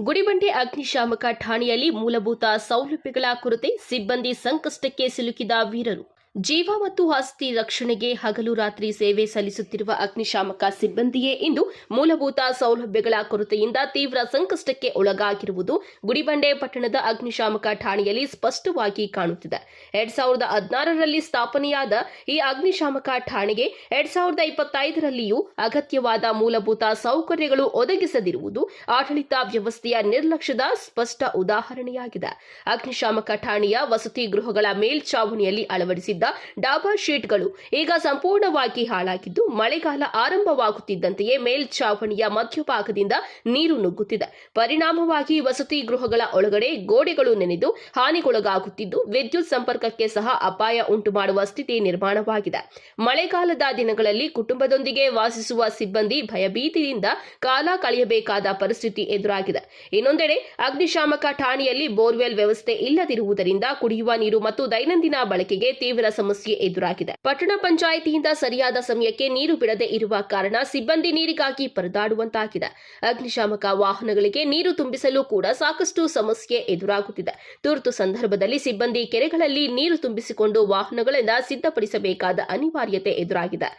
ಗುಡಿಬಂಡೆ ಅಗ್ನಿಶಾಮಕ ಠಾಣೆಯಲ್ಲಿ ಮೂಲಭೂತ ಸೌಲಭ್ಯಗಳ ಕೊರತೆ, ಸಿಬ್ಬಂದಿ ಸಂಕಷ್ಟಕ್ಕೆ ಸಿಲುಕಿದ ವೀರರು. ಜೀವ ಮತ್ತು ಆಸ್ತಿ ರಕ್ಷಣೆಗೆ ಹಗಲು ರಾತ್ರಿ ಸೇವೆ ಸಲ್ಲಿಸುತ್ತಿರುವ ಅಗ್ನಿಶಾಮಕ ಸಿಬ್ಬಂದಿಯೇ ಇಂದು ಮೂಲಭೂತ ಸೌಲಭ್ಯಗಳ ಕೊರತೆಯಿಂದ ತೀವ್ರ ಸಂಕಷ್ಟಕ್ಕೆ ಒಳಗಾಗಿರುವುದು ಗುಡಿಬಂಡೆ ಪಟ್ಟಣದ ಅಗ್ನಿಶಾಮಕ ಠಾಣೆಯಲ್ಲಿ ಸ್ಪಷ್ಟವಾಗಿ ಕಾಣುತ್ತಿದೆ. 2016ರಲ್ಲಿ ಸ್ಥಾಪನೆಯಾದ ಈ ಅಗ್ನಿಶಾಮಕ ಠಾಣೆಗೆ 2025ರಲ್ಲಿಯೂ ಅಗತ್ಯವಾದ ಮೂಲಭೂತ ಸೌಕರ್ಯಗಳು ಒದಗಿಸದಿರುವುದು ಆಡಳಿತ ವ್ಯವಸ್ಥೆಯ ನಿರ್ಲಕ್ಷ್ಯದ ಸ್ಪಷ್ಟ ಉದಾಹರಣೆಯಾಗಿದೆ. ಅಗ್ನಿಶಾಮಕ ಠಾಣೆಯ ವಸತಿ ಗೃಹಗಳ ಮೇಲ್ಛಾವಣಿಯಲ್ಲಿ ಅಳವಡಿಸಿದ್ದ ಡಾಬಾ ಶೀಟ್ಗಳು ಈಗ ಸಂಪೂರ್ಣವಾಗಿ ಹಾಳಾಗಿದ್ದು, ಮಳೆಗಾಲ ಆರಂಭವಾಗುತ್ತಿದ್ದಂತೆಯೇ ಮೇಲ್ಛಾವಣಿಯ ಮಧ್ಯಭಾಗದಿಂದ ನೀರು ನುಗ್ಗುತ್ತಿದೆ. ಪರಿಣಾಮವಾಗಿ ವಸತಿ ಗೃಹಗಳ ಒಳಗಡೆ ಗೋಡೆಗಳು ನೆನೆದು ಹಾನಿಗೊಳಗಾಗುತ್ತಿದ್ದು, ವಿದ್ಯುತ್ ಸಂಪರ್ಕಕ್ಕೆ ಸಹ ಅಪಾಯ ಉಂಟು ಮಾಡುವ ಸ್ಥಿತಿ ನಿರ್ಮಾಣವಾಗಿದೆ. ಮಳೆಗಾಲದ ದಿನಗಳಲ್ಲಿ ಕುಟುಂಬದೊಂದಿಗೆ ವಾಸಿಸುವ ಸಿಬ್ಬಂದಿ ಭಯಭೀತಿಯಿಂದ ಕಾಲ ಕಳೆಯಬೇಕಾದ ಪರಿಸ್ಥಿತಿ ಎದುರಾಗಿದೆ. ಇನ್ನೊಂದೆಡೆ ಅಗ್ನಿಶಾಮಕ ಠಾಣೆಯಲ್ಲಿ ಬೋರ್ವೆಲ್ ವ್ಯವಸ್ಥೆ ಇಲ್ಲದಿರುವುದರಿಂದ ಕುಡಿಯುವ ನೀರು ಮತ್ತು ದೈನಂದಿನ ಬಳಕೆಗೆ ತೀವ್ರ ಸಮಸ್ಯೆ ಎದುರಾಗಿದೆ. ಪಟ್ಟಣ ಪಂಚಾಯಿತಿಯಿಂದ ಸರಿಯಾದ ಸಮಯಕ್ಕೆ ನೀರು ಬಿಡದೆ ಇರುವ ಕಾರಣ ಸಿಬ್ಬಂದಿ ನೀರಿಗಾಗಿ ಪರದಾಡುವಂತಾಗಿದೆ. ಅಗ್ನಿಶಾಮಕ ವಾಹನಗಳಿಗೆ ನೀರು ತುಂಬಿಸಲು ಕೂಡ ಸಾಕಷ್ಟು ಸಮಸ್ಯೆ ಎದುರಾಗುತ್ತಿದೆ. ತುರ್ತು ಸಂದರ್ಭದಲ್ಲಿ ಸಿಬ್ಬಂದಿ ಕೆರೆಗಳಲ್ಲಿ ನೀರು ತುಂಬಿಸಿಕೊಂಡು ವಾಹನಗಳಿಂದ ಸಿದ್ಧಪಡಿಸಬೇಕಾದ ಅನಿವಾರ್ಯತೆ ಎದುರಾಗಿದೆ.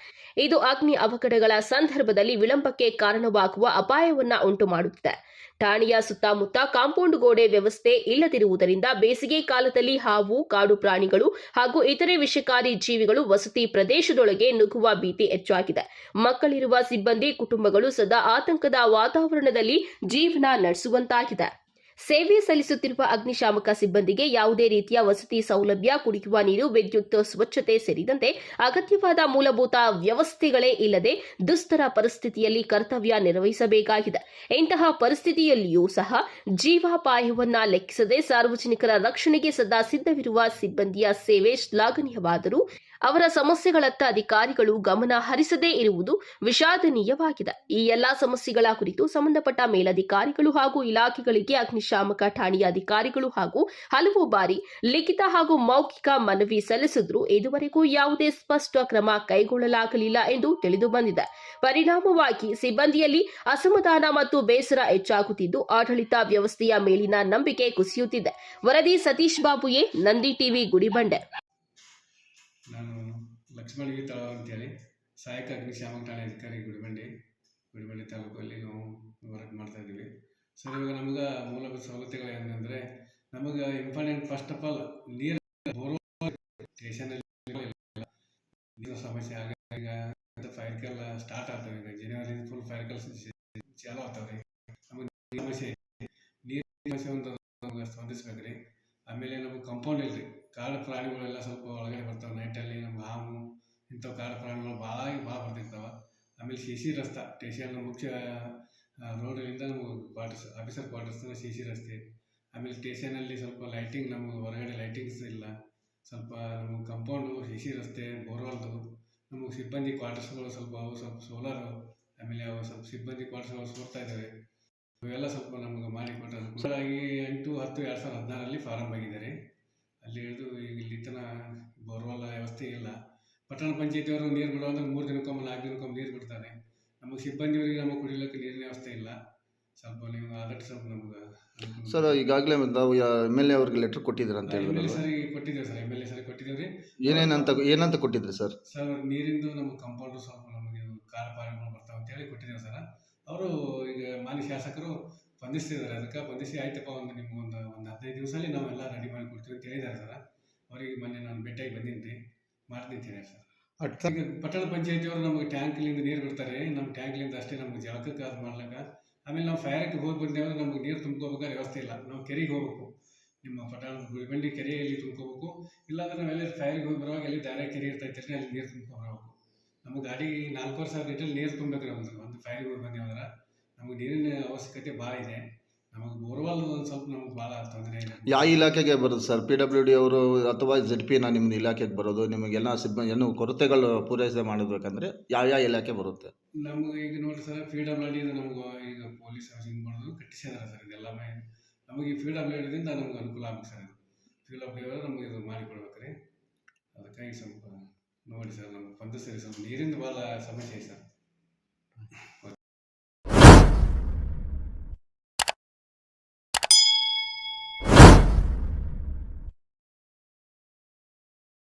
ಇದು ಅಗ್ನಿ ಅವಘಡಗಳ ಸಂದರ್ಭದಲ್ಲಿ ವಿಳಂಬಕ್ಕೆ ಕಾರಣವಾಗುವ ಅಪಾಯವನ್ನ ಉಂಟು ಮಾಡುತ್ತಿದೆ. ಠಾಣೆಯ ಸುತ್ತಮುತ್ತ ಕಾಂಪೌಂಡ್ ಗೋಡೆ ವ್ಯವಸ್ಥೆ ಇಲ್ಲದಿರುವುದರಿಂದ ಬೇಸಿಗೆ ಕಾಲದಲ್ಲಿ ಹಾವು, ಕಾಡು ಪ್ರಾಣಿಗಳು ಹಾಗೂ ಇತರೆ ವಿಷಕಾರಿ ಜೀವಿಗಳು ವಸತಿ ಪ್ರದೇಶದೊಳಗೆ ನುಗ್ಗುವ ಭೀತಿ ಹೆಚ್ಚಾಗಿದೆ. ಮಕ್ಕಳಿರುವ ಸಿಬ್ಬಂದಿ ಕುಟುಂಬಗಳು ಸದಾ ಆತಂಕದ ವಾತಾವರಣದಲ್ಲಿ ಜೀವನ ನಡೆಸುವಂತಾಗಿದೆ. ಸೇವೆ ಸಲ್ಲಿಸುತ್ತಿರುವ ಅಗ್ನಿಶಾಮಕ ಸಿಬ್ಬಂದಿಗೆ ಯಾವುದೇ ರೀತಿಯ ವಸತಿ ಸೌಲಭ್ಯ, ಕುಡಿಯುವ ನೀರು, ವಿದ್ಯುತ್, ಸ್ವಚ್ಛತೆ ಸೇರಿದಂತೆ ಅಗತ್ಯವಾದ ಮೂಲಭೂತ ವ್ಯವಸ್ಥೆಗಳೇ ಇಲ್ಲದೆ ದುಸ್ತರ ಪರಿಸ್ಥಿತಿಯಲ್ಲಿ ಕರ್ತವ್ಯ ನಿರ್ವಹಿಸಬೇಕಾಗಿದೆ. ಇಂತಹ ಪರಿಸ್ಥಿತಿಯಲ್ಲಿಯೂ ಸಹ ಜೀವಾಪಾಯವನ್ನ ಲೆಕ್ಕಿಸದೆ ಸಾರ್ವಜನಿಕರ ರಕ್ಷಣೆಗೆ ಸದಾ ಸಿದ್ಧವಿರುವ ಸಿಬ್ಬಂದಿಯ ಸೇವೆ ಶ್ಲಾಘನೀಯವಾದರೂ ಅವರ ಸಮಸ್ಯೆಗಳತ್ತ ಅಧಿಕಾರಿಗಳು ಗಮನ ಹರಿಸದೇ ಇರುವುದು ವಿಷಾದನೀಯವಾಗಿದೆ. ಈ ಎಲ್ಲಾ ಸಮಸ್ಯೆಗಳ ಕುರಿತು ಸಂಬಂಧಪಟ್ಟ ಮೇಲಧಿಕಾರಿಗಳು ಹಾಗೂ ಇಲಾಖೆಗಳಿಗೆ ಅಗ್ನಿಶಾಮಕ ಠಾಣೆಯ ಅಧಿಕಾರಿಗಳು ಹಾಗೂ ಹಲವು ಬಾರಿ ಲಿಖಿತ ಹಾಗೂ ಮೌಖಿಕ ಮನವಿ ಸಲ್ಲಿಸಿದ್ರೂ ಇದುವರೆಗೂ ಯಾವುದೇ ಸ್ಪಷ್ಟ ಕ್ರಮ ಕೈಗೊಳ್ಳಲಾಗಲಿಲ್ಲ ಎಂದು ತಿಳಿದು ಬಂದಿದೆ. ಪರಿಣಾಮವಾಗಿ ಸಿಬ್ಬಂದಿಯಲ್ಲಿ ಅಸಮಾಧಾನ ಮತ್ತು ಬೇಸರ ಹೆಚ್ಚಾಗುತ್ತಿದ್ದು, ಆಡಳಿತ ವ್ಯವಸ್ಥೆಯ ಮೇಲಿನ ನಂಬಿಕೆ ಕುಸಿಯುತ್ತಿದೆ. ವರದಿ ಸತೀಶ್ ಬಾಬುಯೇ, ನಂದಿ ಟಿವಿ, ಗುಡಿಬಂಡೆ. ನಾನು ಲಕ್ಷ್ಮಣ್ ತಳ ಅಂತೇಳಿ ಸಹಾಯಕ ಅಗ್ನಿಶಾಮಕ ಠಾಣೆ ಅಧಿಕಾರಿ ಗುಡಿಬಂಡೆ ತಾಲೂಕಲ್ಲಿ ನಾವು ವರ್ಕ್ ಮಾಡ್ತಾ ಇದ್ದೀವಿ. ಸರ್, ಇವಾಗ ನಮ್ಗೆ ಮೂಲಭೂತ ಸವಲತ್ತುಗಳು ಏನಂದರೆ, ನಮಗೆ ಇಂಪಾರ್ಟೆಂಟ್ ಫಸ್ಟ್ ಆಫ್ ಆಲ್ ನೀರು ಸ್ಟೇಷನಲ್ಲಿ ನೀರಿನ ಸಮಸ್ಯೆ ಆಗ ಈಗ ಫೈರ್ ಕೆಲ್ ಸ್ಟಾರ್ಟ್ ಆಗ್ತವೆ. ಈಗ ಜನವರಿ ಫುಲ್ ಫೈರ್ ಕೆಲ್ಸ್ ಚಾಲು ಆಗ್ತಾವೆ ರೀ. ನಮಗೆ ಸಮಸ್ಯೆ ನೀರಿನ ಸಮಸ್ಯೆ ಒಂದು ನಮ್ಗೆ ಸ್ಪಂದಿಸ್ಬೇಕು ರೀ. ಆಮೇಲೆ ನಮಗೆ ಕಾಂಪೌಂಡ್ ಇಲ್ರಿ, ಕಾಡು ಪ್ರಾಣಿಗಳೆಲ್ಲ ಸ್ವಲ್ಪ ಒಳಗಡೆ ಬರ್ತಾವೆ. ನೈಟಲ್ಲಿ ನಮ್ಗೆ ಹಾವು ಇಂಥವು ಕಾಡು ಪ್ರಾಣಿಗಳು ಭಾಳ ಬರ್ತಿರ್ತಾವೆ. ಆಮೇಲೆ ಸಿ ಸಿ ರಸ್ತೆ, ಸ್ಟೇಷನ್ ಮುಖ್ಯ ರೋಡಿನಿಂದ ನಮಗೆ ಆಫೀಸರ್ ಕ್ವಾರ್ಟರ್ಸ್ನ ಸಿ ಸಿ ರಸ್ತೆ. ಆಮೇಲೆ ಸ್ಟೇಷನಲ್ಲಿ ಸ್ವಲ್ಪ ಲೈಟಿಂಗ್, ನಮಗೆ ಹೊರಗಡೆ ಲೈಟಿಂಗ್ಸ್ ಇಲ್ಲ. ಸ್ವಲ್ಪ ನಮಗೆ ಕಾಂಪೌಂಡು, ಸಿ ಸಿ ರಸ್ತೆ, ಬೋರ್ವೆಲ್ದು, ನಮಗೆ ಸಿಬ್ಬಂದಿ ಕ್ವಾರ್ಟರ್ಸ್ಗಳು ಸ್ವಲ್ಪ ಸೋಲಾರು, ಆಮೇಲೆ ಅವು ಸ್ವಲ್ಪ ಸಿಬ್ಬಂದಿ ಕ್ವಾರ್ಟರ್ಸ್ಗಳು ಸೋರ್ತಾ ಇದ್ದಾವೆ. ಇವೆಲ್ಲ ಸ್ವಲ್ಪ ನಮಗೆ ಮಾಡಿಕೊಟ್ಟರೆ ಅನುಕೂಲವಾಗಿ 8/10/2016ರಲ್ಲಿ ಫಾರಮ್ ಆಗಿದ್ದಾರೆ. ಅಲ್ಲಿ ಹಿಡಿದು ಈಗ ಇಲ್ಲಿ ತನ ಬೋರ್ವೆಲ್ ವ್ಯವಸ್ಥೆ ಇಲ್ಲ. ಪಟ್ಟಣ ಪಂಚಾಯತಿಯವರು ನೀರು ಬಿಡುವಂದ್ರೆ 3 ದಿನಕ್ಕೊಮ್ಮೆ 4 ದಿನಕ್ಕೊಮ್ಮೆ ನೀರು ಬಿಡ್ತಾರೆ. ನಮಗೆ ಸಿಬ್ಬಂದಿಯವರಿಗೆ ನಮಗೆ ಕುಡಿಲಿಕ್ಕೆ ನೀರಿನ ವ್ಯವಸ್ಥೆ ಇಲ್ಲ. ಸ್ವಲ್ಪ ನೀವು ಆದಷ್ಟು ಸ್ವಲ್ಪ ನಮ್ಗೆ ಸರ್, ಈಗಾಗಲೇ ನಾವು MLA ಅವ್ರಿಗೆ ಲೆಟರ್ ಕೊಟ್ಟಿದ್ದೀರಾ ಅಂತ ಹೇಳಿದ್ರು. MLA ಸರಿ ಕೊಟ್ಟಿದ್ದೇವೆ ಸರ್, MLA ಸರಿ ಕೊಟ್ಟಿದ್ದೇವೆ ರೀ. ಏನಂತ ಕೊಟ್ಟಿದ್ರಿ ಸರ್? ಸರ್, ನೀರಿಂದು ನಮಗೆ ಕಾಂಪೌಂಡು ಸ್ವಲ್ಪ ನಮಗೆ ಕಾಡು ಪ್ರಾಣಿಗಳು ಬರ್ತಾವೆ ಅಂತೇಳಿ ಕೊಟ್ಟಿದ್ದೇವೆ ಸರ್. ಅವರು ಈಗ ಮಾನ್ಯ ಶಾಸಕರು ಸ್ಪಂದಿಸ್ತಿದ್ದಾರೆ. ಅದಕ್ಕೆ ಸ್ಪಂದಿಸಿ ಆಯ್ತಪ್ಪ, ನಿಮ್ಗೆ ಒಂದು 15 ದಿವಸದಲ್ಲಿ ನಾವೆಲ್ಲ ರೆಡಿ ಮಾಡಿ ಕೊಡ್ತೀವಿ ಅಂತ ಹೇಳಿದ್ದಾರೆ ಸರ್. ಅವರಿಗೆ ಮೊನ್ನೆ ನಾನು ಭೇಟಿಯಾಗಿ ಬಂದೀನಿ ರೀ, ಮಾಡ್ತಿದ್ದೀನಿ ಸರ್. ಈಗ ಪಟ್ಟಣ ಪಂಚಾಯತಿಯವರು ನಮಗೆ ಟ್ಯಾಂಕ್ಲಿಂದ ನೀರು ಬಿಡ್ತಾರೆ. ನಮ್ಮ ಟ್ಯಾಂಕ್ಲಿಂದ ಅಷ್ಟೇ ನಮ್ಗೆ ಜಳಕಕ್ಕೆ ಅದು ಮಾಡ್ಲಿಕ್ಕೆ. ಆಮೇಲೆ ನಾವು ಫೈರ್ಗೆ ಹೋಗಿ ಬಂದೇವಂದ್ರೆ ನಮ್ಗೆ ನೀರು ತುಂಬ್ಕೋಬೇಕಾದ್ರೆ ವ್ಯವಸ್ಥೆ ಇಲ್ಲ. ನಾವು ಕೆರೆಗೆ ಹೋಗ್ಬೇಕು, ನಿಮ್ಮ ಪಟ್ಟಣ ಗುಡಿಬಂಡೆ ಕೆರೆಯಲ್ಲಿ ತುಂಬ್ಕೋಬೇಕು. ಇಲ್ಲಾಂದ್ರೆ ನಾವೆಲ್ಲ ಫೈರ್ಗೆ ಹೋಗಿ ಬರುವಾಗ ಎಲ್ಲಿ ದಾರೆ ಕೆರೆ ಇರ್ತೈತೆ ಅಲ್ಲಿ ನೀರು ತುಂಬ್ಕೊಬರ್ಬೇಕು. ನಮ್ಮ ಗಾಡಿ 4,500 ಲೀಟರ್ ನೀರು ತುಂಬೇಕು. ಒಂದು ಫೈರ್ಗೆ ಹೋಗಿ ಬಂದೇವಂದ್ರೆ ನಮಗೆ ನೀರಿನ ಅವಶ್ಯಕತೆ ಭಾಳ ಇದೆ. ನಮಗೆ ಬೋರ್ವೆಲ್ ಒಂದು ಸ್ವಲ್ಪ ನಮ್ಗೆ ಭಾಳ ತೊಂದರೆ ಇದೆ. ಯಾವ ಇಲಾಖೆಗೆ ಬರೋದು ಸರ್? PWD ಅವರು ಅಥವಾ ZP ನಿಮ್ಮ ಇಲಾಖೆಗೆ ಬರೋದು? ನಿಮಗೆಲ್ಲ ಸಿಬ್ಬಂದಿ ಕೊರತೆಗಳು ಪೂರೈಕೆ ಮಾಡಬೇಕಂದ್ರೆ ಯಾವ ಇಲಾಖೆ ಬರುತ್ತೆ? ನಮಗೆ ಈಗ ನೋಡಿ ಸರ್, PWD ನಮ್ಗೆ ಈಗ ಪೊಲೀಸ್ ಹೌಸಿಂಗ್ ಮಾಡೋದು ಕಟ್ಟಿಸಿದಾರೆ ಸರ್. ಇದೆಲ್ಲ ನಮಗೆ ಈ PWDದಿಂದ ನಮ್ಗೆ ಅನುಕೂಲ ಆಗ್ಬೇಕು ಸರ್. PWD ಅವರು ನಮಗೆ ಇದು ಮಾಡಿಕೊಡ್ಬೇಕು ರೀ. ಅದಕ್ಕಾಗಿ ಸ್ವಲ್ಪ ನೋಡಿ ಸರ್, ನಮ್ಗೆ ಸ್ಪಂದಿಸ್ತೀರಿ. ಸ್ವಲ್ಪ ನೀರಿಂದ ಭಾಳ ಸಮಸ್ಯೆ ಇದೆ ಸರ್.